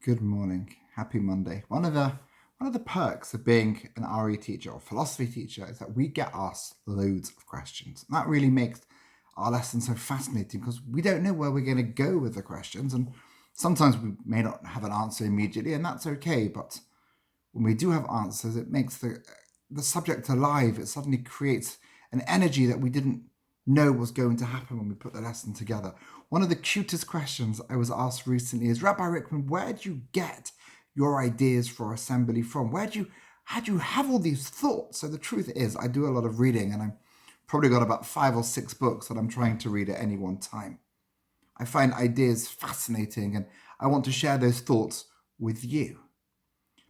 Good morning. Happy Monday. One of the perks of being an RE teacher or philosophy teacher is that we get asked loads of questions. And that really makes our lesson so fascinating because we don't know where we're going to go with the questions. And sometimes we may not have an answer immediately, and that's okay. But when we do have answers, it makes the subject alive. It suddenly creates an energy that we didn't know was going to happen when we put the lesson together. One of the cutest questions I was asked recently is, Rabbi Rickman, where do you get your ideas for assembly from? How do you have all these thoughts? So the truth is, I do a lot of reading, and I've probably got about 5 or 6 books that I'm trying to read at any one time. I find ideas fascinating, and I want to share those thoughts with you.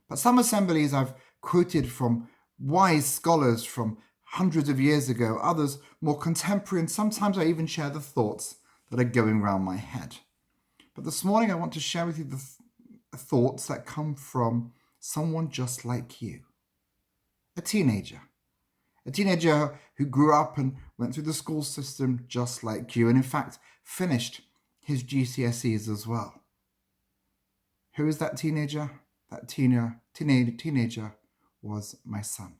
But some assemblies I've quoted from wise scholars from hundreds of years ago, others more contemporary, and sometimes I even share the thoughts that are going round my head. But this morning I want to share with you the thoughts that come from someone just like you, a teenager. A teenager who grew up and went through the school system just like you, and in fact finished his GCSEs as well. Who is that teenager? That teenager was my son.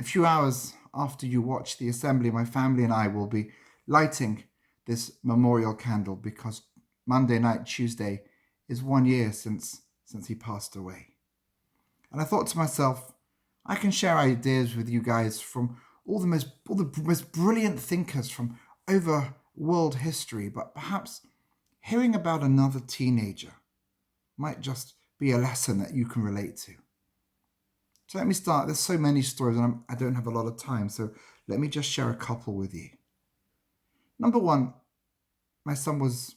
A few hours after you watch the assembly, my family and I will be lighting this memorial candle because Monday night, Tuesday, is 1 year since he passed away. And I thought to myself, I can share ideas with you guys from all the most brilliant thinkers from over world history, but perhaps hearing about another teenager might just be a lesson that you can relate to. So let me start. There's so many stories and I don't have a lot of time, so let me just share a couple with you. Number one, my son was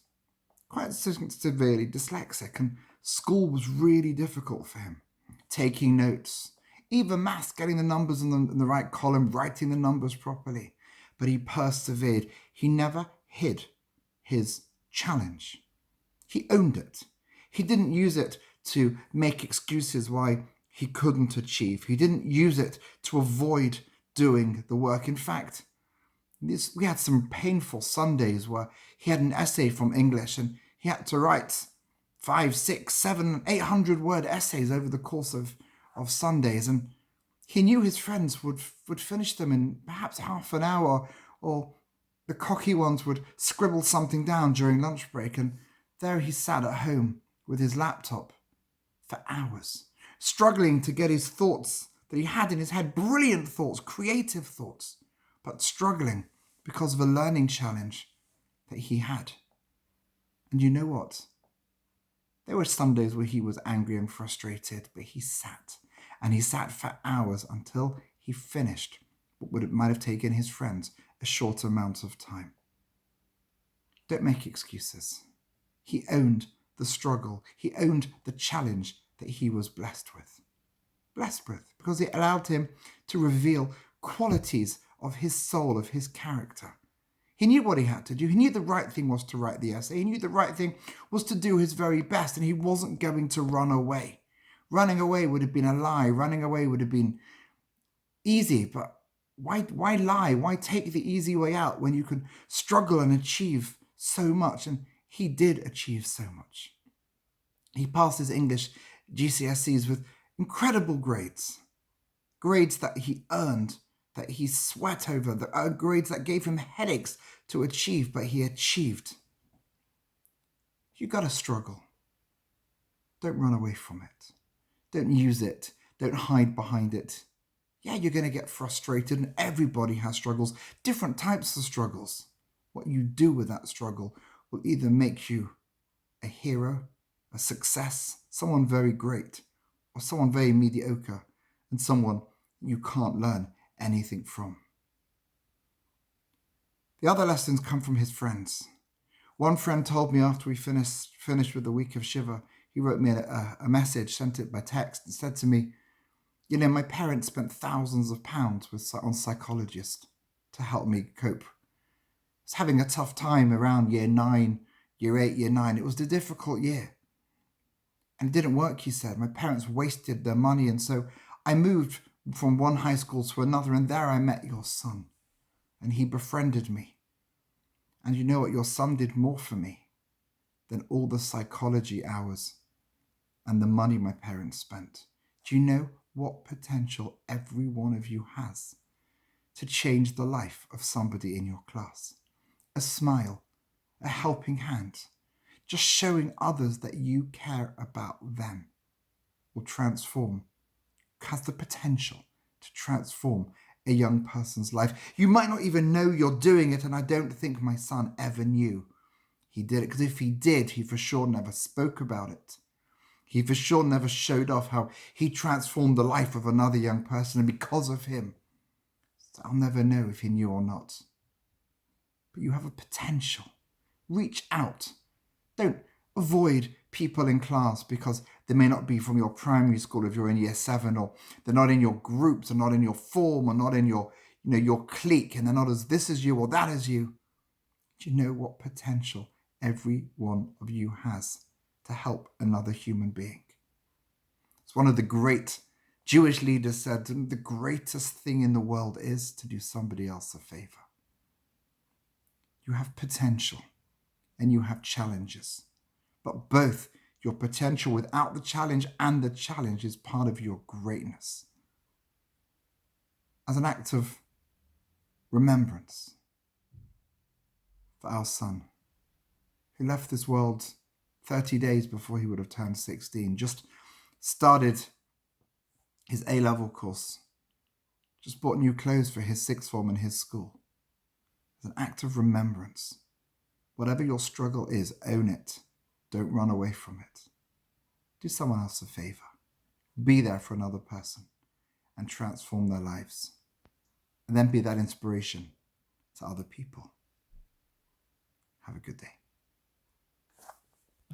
quite severely dyslexic and school was really difficult for him. Taking notes, even maths, getting the numbers in the right column, writing the numbers properly. But he persevered. He never hid his challenge. He owned it. He didn't use it to make excuses why he couldn't achieve. He didn't use it to avoid doing the work. In fact, we had some painful Sundays where he had an essay from English and he had to write 5, 6, 7, 800-word essays over the course of Sundays. And he knew his friends would finish them in perhaps half an hour, or the cocky ones would scribble something down during lunch break. And there he sat at home with his laptop for hours, struggling to get his thoughts that he had in his head, brilliant thoughts, creative thoughts, but struggling because of a learning challenge that he had. And you know what? There were some days where he was angry and frustrated, but he sat, and he sat for hours until he finished what might have taken his friends a short amount of time. Don't make excuses. He owned the struggle. He owned the challenge that he was blessed with. Blessed with, because it allowed him to reveal qualities of his soul, of his character. He knew what he had to do. He knew the right thing was to write the essay. He knew the right thing was to do his very best, and he wasn't going to run away. Running away would have been a lie. Running away would have been easy, but why lie? Why take the easy way out when you can struggle and achieve so much? And he did achieve so much. He passed his English GCSEs with incredible grades. Grades that he earned, that he sweat over, grades that gave him headaches to achieve, but he achieved. You gotta struggle. Don't run away from it. Don't use it. Don't hide behind it. Yeah, you're going to get frustrated, and everybody has struggles, different types of struggles. What you do with that struggle will either make you a hero, a success, someone very great, or someone very mediocre, and someone you can't learn anything from. The other lessons come from his friends. One friend told me after we finished with the week of Shiva, he wrote me a message, sent it by text, and said to me, my parents spent thousands of pounds on psychologists to help me cope. I was having a tough time around year 9, year 8, year 9. It was a difficult year. And it didn't work, he said. My parents wasted their money, and so I moved from one high school to another, and there I met your son. And he befriended me. And you know what? Your son did more for me than all the psychology hours and the money my parents spent. Do you know what potential every one of you has to change the life of somebody in your class? A smile, a helping hand, just showing others that you care about them will transform, has the potential to transform a young person's life. You might not even know you're doing it, and I don't think my son ever knew he did it, because if he did, he for sure never spoke about it. He for sure never showed off how he transformed the life of another young person, and because of him, so I'll never know if he knew or not. But you have a potential. Reach out. Don't avoid people in class because they may not be from your primary school if you're in year 7, or they're not in your groups, or not in your form, or not in your clique, and they're not as this as you or that as you. Do you know what potential every one of you has to help another human being? It's one of the great Jewish leaders said, the greatest thing in the world is to do somebody else a favor. You have potential and you have challenges, but both your potential without the challenge and the challenge is part of your greatness. As an act of remembrance for our son, who left this world 30 days before he would have turned 16, just started his A-level course, just bought new clothes for his sixth form in his school. As an act of remembrance, whatever your struggle is, own it. Don't run away from it. Do someone else a favor. Be there for another person and transform their lives. And then be that inspiration to other people. Have a good day.